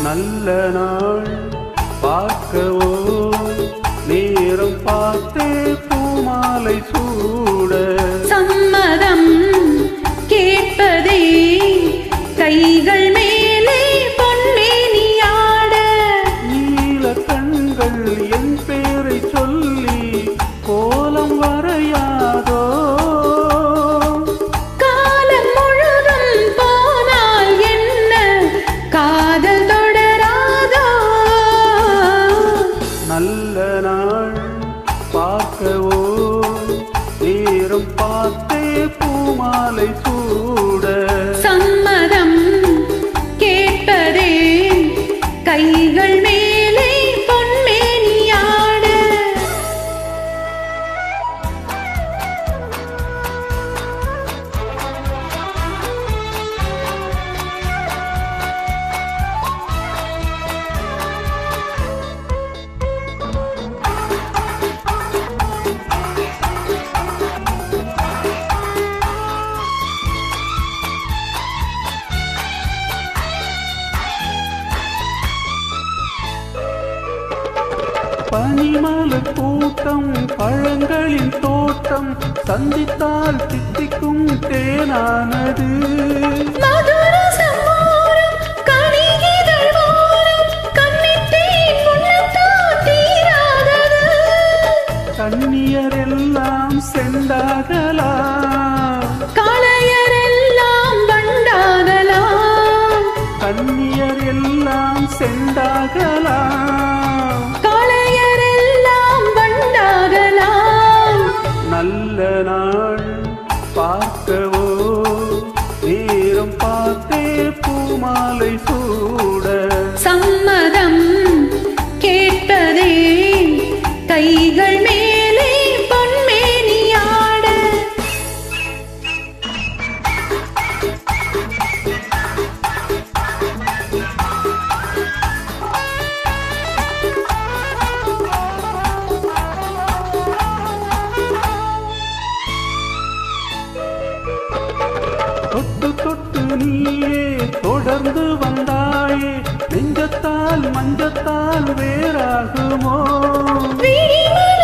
நல்ல நாள் பார்க்கவோ நேரம் பார்த்தே பூமாலை சூட சம்மதம் கேட்பதே கைகள் மேலே பொன்மேனியாட நீல கண்கள் என் பேரை சொல்லி கோலம் வரையாதோ காலம் முழுதும் போனால் என்ன காதல் தொடராதோ நல்ல நாள் பார்க்கவோ நேரம் பார்த்தே பூமாலை சூட சம்மதம் கேட்பதே கைகள் மேலே பொன்மேனியாட பனிமலர் கூட்டம் பழங்களின் தோட்டம் சந்தித்தால் தித்திக்கும் தேனானது மதுர சம்மோரம் கனிகிதழ் ஓரம் கண்ணித்தேன் உள்ளத்தோர் தீராதது கண்ணியரெல்லாம் செண்டாகலாம் காளையரெல்லாம் வண்டாகலாம் கண்ணியர் எல்லாம் செண்டாகலாம் காளையரெல்லாம் வண்டாகலாம் நல்ல நாள் பார்க்கவோ நேரம் பார்த்தே பூமாலை சூட சம்மதம் கேட்பதே கைகள் மேலே பொன்மேனியாட தொட்டு தொட்டு நீயே தொடர்ந்து வந்தாயே நெஞ்சத்தால் மஞ்சத்தால் வேறாகுமோ விழிமலர்